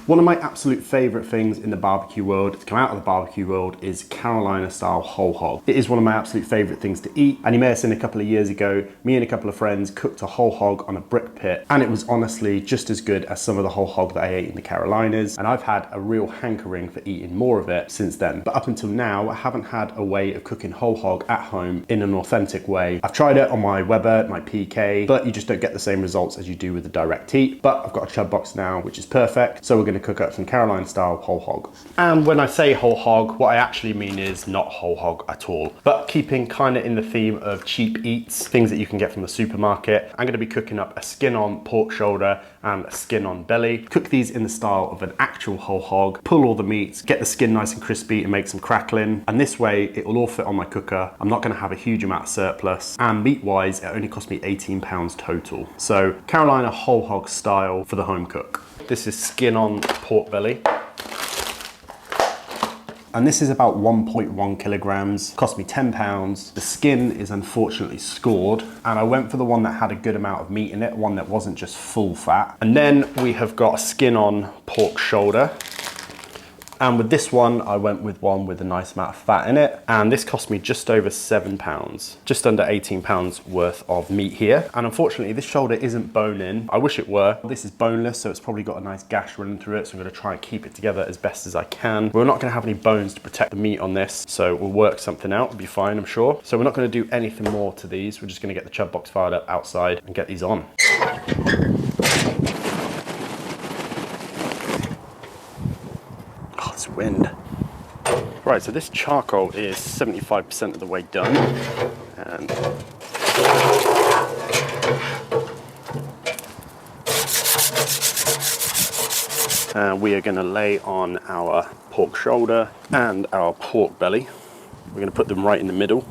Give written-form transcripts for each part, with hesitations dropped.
One of my absolute favorite things in the barbecue world, to come out of the barbecue world, is Carolina style whole hog. It is one of my absolute favorite things to eat. And you may have seen a couple of years ago, me and a couple of friends cooked a whole hog on a brick pit. And it was honestly just as good as some of the whole hog that I ate in the Carolinas. And I've had a real hankering for eating more of it since then. But up until now, I haven't had a way of cooking whole hog at home in an authentic way. I've tried it on my Weber, my PK, but you just don't get the same results as you do with the direct heat. But I've got a chub box now, which is perfect. So we're going to cook up some Carolina style whole hog. And when I say whole hog, what I actually mean is not whole hog at all, but keeping kind of in the theme of cheap eats, things that you can get from the supermarket. I'm going to be cooking up a skin on pork shoulder and a skin on belly. Cook these in the style of an actual whole hog, pull all the meats, get the skin nice and crispy and make some crackling. And this way it will all fit on my cooker. I'm not going to have a huge amount of surplus. And meat wise, it only cost me £18 total. So Carolina whole hog style for the home cook. This is skin on pork belly. And this is about 1.1 kilograms, cost me £10. The skin is unfortunately scored, and I went for the one that had a good amount of meat in it, one that wasn't just full fat. And then we have got a skin on pork shoulder. And with this one, I went with one with a nice amount of fat in it. And this cost me just over £7, just under £18 worth of meat here. And unfortunately, this shoulder isn't bone in. I wish it were. This is boneless, so it's probably got a nice gash running through it. So I'm gonna try and keep it together as best as I can. We're not gonna have any bones to protect the meat on this, so we'll work something out, it'll be fine, I'm sure. So we're not gonna do anything more to these. We're just gonna get the chub box fired up outside and get these on. Wind. Right, so this charcoal is 75% of the way done. And we are going to lay on our pork shoulder and our pork belly. We're going to put them right in the middle.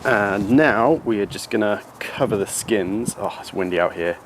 And now we are just going to cover the skins. Oh, it's windy out here.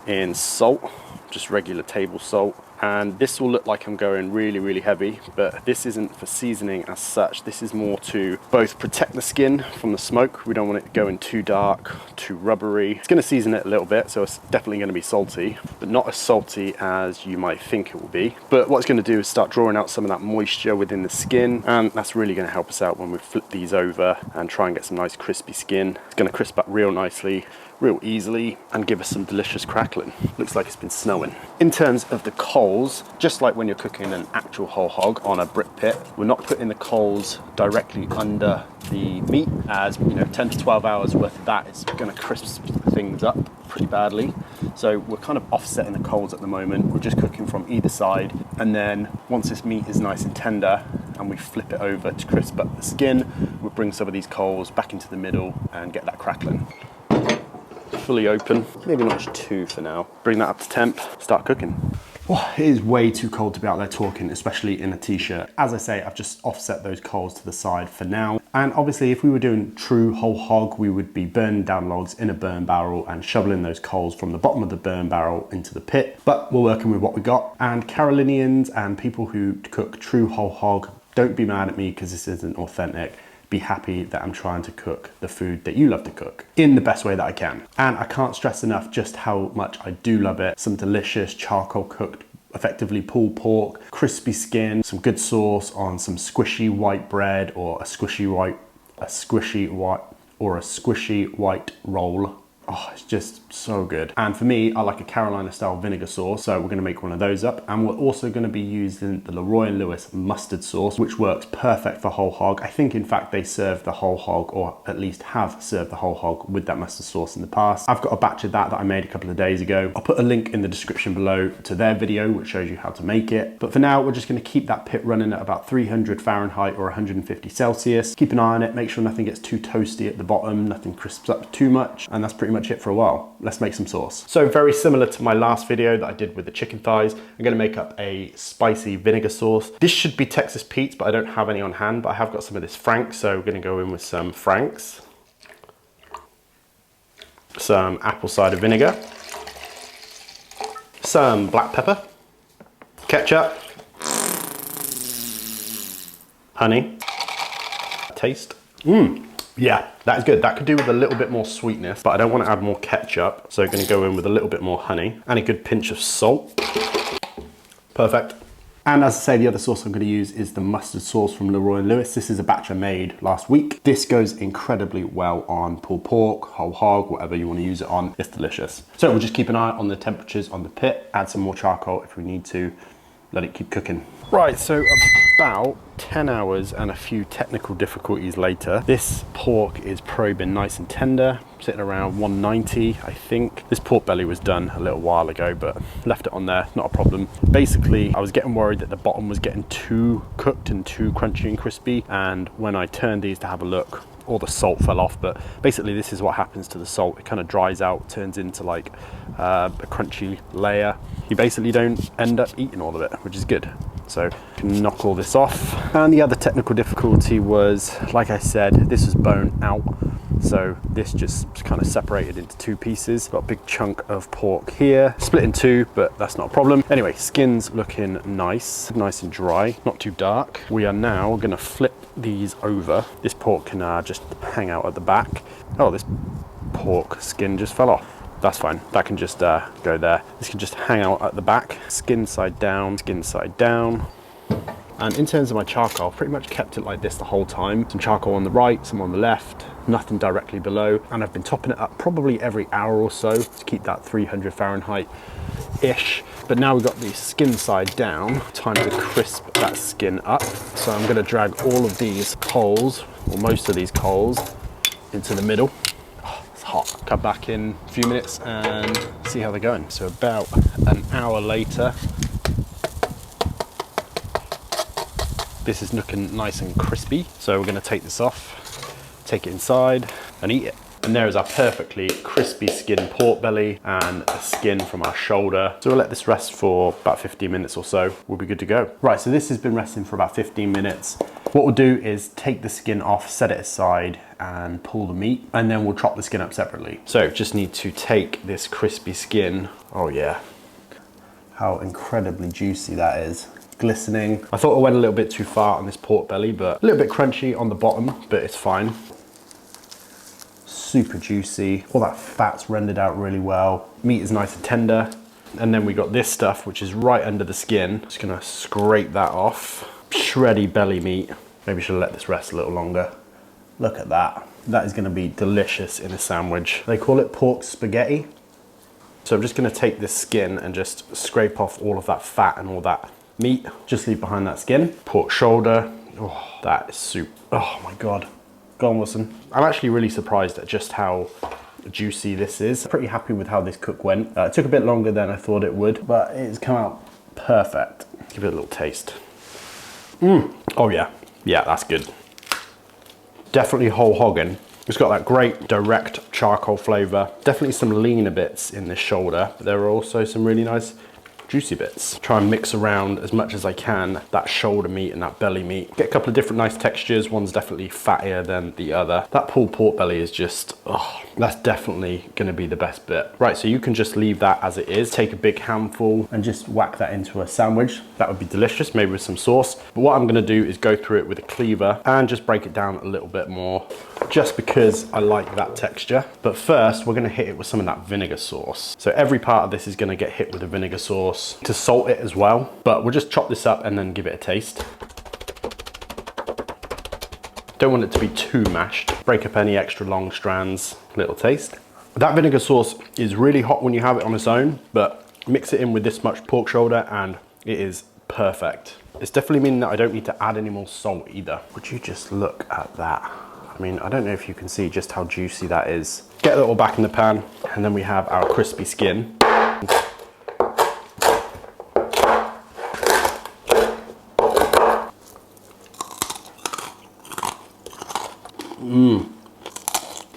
In salt, just regular table salt. And this will look like I'm going really, really heavy, but this isn't for seasoning as such. This is more to both protect the skin from the smoke. We don't want it going too dark, too rubbery. It's gonna season it a little bit, so it's definitely gonna be salty, but not as salty as you might think it will be. But what it's gonna do is start drawing out some of that moisture within the skin, and that's really gonna help us out when we flip these over and try and get some nice crispy skin. It's gonna crisp up real nicely, real easily, and give us some delicious crackling. Looks like it's been snowing. In terms of the coals, just like when you're cooking an actual whole hog on a brick pit, we're not putting the coals directly under the meat, as 10 to 12 hours worth of that is gonna crisp things up pretty badly. So we're kind of offsetting the coals at the moment. We're just cooking from either side, and then once this meat is nice and tender and we flip it over to crisp up the skin, we'll bring some of these coals back into the middle and get that crackling. Fully open, maybe not just 2 for now. Bring that up to temp, start cooking. Oh, it is way too cold to be out there talking, especially in a t-shirt. As I say, I've just offset those coals to the side for now. And obviously if we were doing true whole hog, we would be burning down logs in a burn barrel and shoveling those coals from the bottom of the burn barrel into the pit. But we're working with what we got. And Carolinians and people who cook true whole hog, don't be mad at me because this isn't authentic. Be happy that I'm trying to cook the food that you love to cook in the best way that I can. And I can't stress enough just how much I do love it. Some delicious charcoal cooked, effectively pulled pork, crispy skin, some good sauce on some squishy white bread or a squishy white roll. Oh, it's just so good. And for me, I like a Carolina style vinegar sauce, so we're gonna make one of those up. And we're also gonna be using the Leroy & Lewis mustard sauce, which works perfect for whole hog. I think in fact they serve the whole hog, or at least have served the whole hog with that mustard sauce in the past. I've got a batch of that I made a couple of days ago. I'll put a link in the description below to their video, which shows you how to make it. But for now, we're just gonna keep that pit running at about 300 Fahrenheit or 150 Celsius. Keep an eye on it, make sure nothing gets too toasty at the bottom, nothing crisps up too much, and that's pretty much it for a while. Let's make some sauce. So very similar to my last video that I did with the chicken thighs, I'm gonna make up a spicy vinegar sauce. This should be Texas Pete's, but I don't have any on hand, but I have got some of this Frank's, so we're gonna go in with some Frank's, some apple cider vinegar, some black pepper, ketchup, honey, taste. Yeah, that is good. That could do with a little bit more sweetness, but I don't want to add more ketchup. So I'm going to go in with a little bit more honey and a good pinch of salt. Perfect. And as I say, the other sauce I'm going to use is the mustard sauce from Leroy & Lewis. This is a batch I made last week. This goes incredibly well on pulled pork, whole hog, whatever you want to use it on. It's delicious. So we'll just keep an eye on the temperatures on the pit, add some more charcoal if we need to, let it keep cooking. Right, so about 10 hours and a few technical difficulties later, this pork is probing nice and tender, sitting around 190, I think. This pork belly was done a little while ago, but left it on there, not a problem. Basically, I was getting worried that the bottom was getting too cooked and too crunchy and crispy, and when I turned these to have a look, all the salt fell off. But basically this is what happens to the salt. It kind of dries out, turns into like a crunchy layer. You basically don't end up eating all of it, which is good. So you can knock all this off. And the other technical difficulty was, like I said, this was bone out. So this just kind of separated into two pieces. Got a big chunk of pork here, split in two, but that's not a problem. Anyway, skin's looking nice and dry, not too dark. We are now gonna flip these over. This pork can just hang out at the back. Oh, this pork skin just fell off. That's fine, that can just go there. This can just hang out at the back. Skin side down, skin side down. And in terms of my charcoal, I've pretty much kept it like this the whole time. Some charcoal on the right, some on the left, nothing directly below. And I've been topping it up probably every hour or so to keep that 300 Fahrenheit-ish. But now we've got the skin side down, time to crisp that skin up. So I'm gonna drag all of these coals, or most of these coals, into the middle. Oh, it's hot. Come back in a few minutes and see how they're going. So about an hour later, this is looking nice and crispy. So we're gonna take this off, take it inside and eat it. And there is our perfectly crispy skin pork belly and the skin from our shoulder. So we'll let this rest for about 15 minutes or so. We'll be good to go. Right, so this has been resting for about 15 minutes. What we'll do is take the skin off, set it aside and pull the meat, and then we'll chop the skin up separately. So just need to take this crispy skin. Oh yeah, how incredibly juicy that is. Glistening. I thought I went a little bit too far on this pork belly, but a little bit crunchy on the bottom, but it's fine. Super juicy. All that fat's rendered out really well. Meat is nice and tender. And then we got this stuff, which is right under the skin. Just gonna scrape that off. Shreddy belly meat. Maybe I should let this rest a little longer. Look at that. That is gonna be delicious in a sandwich. They call it pork spaghetti. So I'm just gonna take this skin and just scrape off all of that fat and all that meat. Just leave behind that skin. Pork shoulder. Oh, that is soup. Oh my God. Go on, Wilson. I'm actually really surprised at just how juicy this is. Pretty happy with how this cook went. It took a bit longer than I thought it would, but it's come out perfect. Give it a little taste. Oh yeah. Yeah, that's good. Definitely whole hogging. It's got that great direct charcoal flavor. Definitely some leaner bits in this shoulder, but there are also some really nice juicy bits. Try and mix around as much as I can that shoulder meat and that belly meat. Get a couple of different nice textures. One's definitely fattier than the other. That pulled pork belly is just, oh, that's definitely gonna be the best bit. Right, so you can just leave that as it is. Take a big handful and just whack that into a sandwich. That would be delicious, maybe with some sauce. But what I'm gonna do is go through it with a cleaver and just break it down a little bit more, just because I like that texture. But first, we're gonna hit it with some of that vinegar sauce. So every part of this is gonna get hit with a vinegar sauce to salt it as well. But we'll just chop this up and then give it a taste. Don't want it to be too mashed. Break up any extra long strands. Little taste. That vinegar sauce is really hot when you have it on its own, but mix it in with this much pork shoulder and it is perfect. It's definitely meaning that I don't need to add any more salt either. Would you just look at that? I mean, I don't know if you can see just how juicy that is. Get it all back in the pan, and then we have our crispy skin.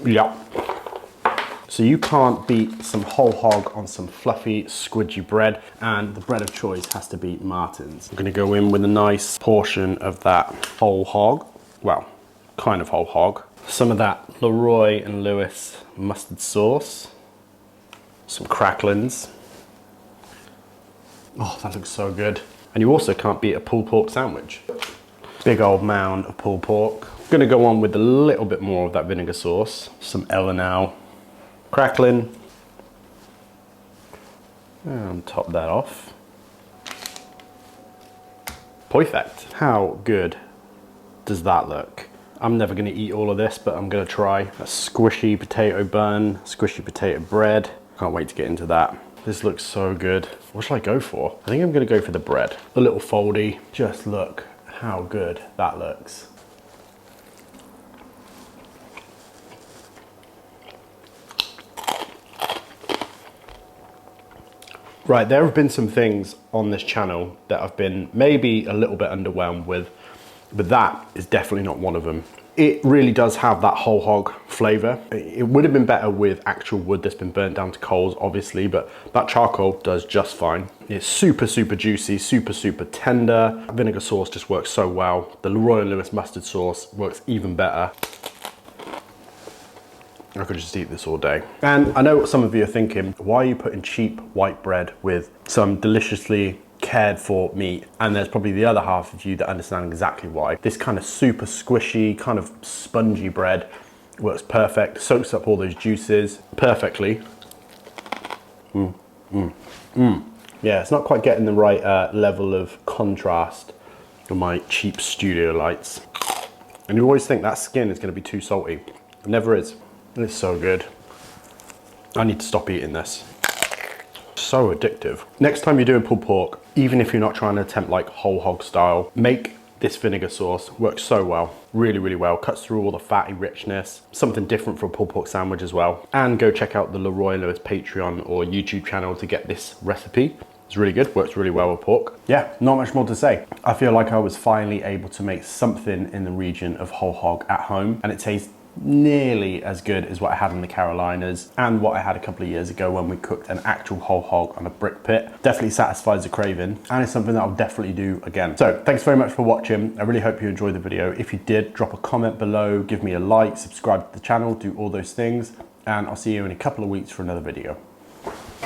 Yeah. So you can't beat some whole hog on some fluffy, squidgy bread, and the bread of choice has to be Martin's. I'm gonna go in with a nice portion of that whole hog. Well, kind of whole hog. Some of that Leroy & Lewis mustard sauce. Some cracklings. Oh, that looks so good. And you also can't beat a pulled pork sandwich. Big old mound of pulled pork. Gonna go on with a little bit more of that vinegar sauce. Some L&L crackling. And top that off. Perfect. How good does that look? I'm never gonna eat all of this, but I'm gonna try a squishy potato bun, squishy potato bread. Can't wait to get into that. This looks so good. What should I go for? I think I'm gonna go for the bread. A little foldy. Just look how good that looks. Right, there have been some things on this channel that I've been maybe a little bit underwhelmed with, but that is definitely not one of them. It really does have that whole hog flavor. It would have been better with actual wood that's been burnt down to coals, obviously, but that charcoal does just fine. It's super, super juicy, super, super tender. Vinegar sauce just works so well. The Leroy Lewis mustard sauce works even better. I could just eat this all day. And I know what some of you are thinking, why are you putting cheap white bread with some deliciously cared for meat? And there's probably the other half of you that understand exactly why. This kind of super squishy, kind of spongy bread works perfect, soaks up all those juices perfectly. Yeah, it's not quite getting the right level of contrast with my cheap studio lights. And you always think that skin is gonna be too salty. It never is. It's so good. I need to stop eating this. So addictive. Next time you're doing pulled pork, even if you're not trying to attempt like whole hog style, make this vinegar sauce. Works so well, really, really well. Cuts through all the fatty richness. Something different for a pulled pork sandwich as well. And go check out the Leroy Lewis Patreon or YouTube channel to get this recipe. It's really good, works really well with pork. Yeah, not much more to say. I feel like I was finally able to make something in the region of whole hog at home, and it tastes nearly as good as what I had in the Carolinas and what I had a couple of years ago when we cooked an actual whole hog on a brick pit. Definitely satisfies the craving, and it's something that I'll definitely do again. So thanks very much for watching. I really hope you enjoyed the video. If you did, drop a comment below, give me a like, subscribe to the channel, do all those things, and I'll see you in a couple of weeks for another video.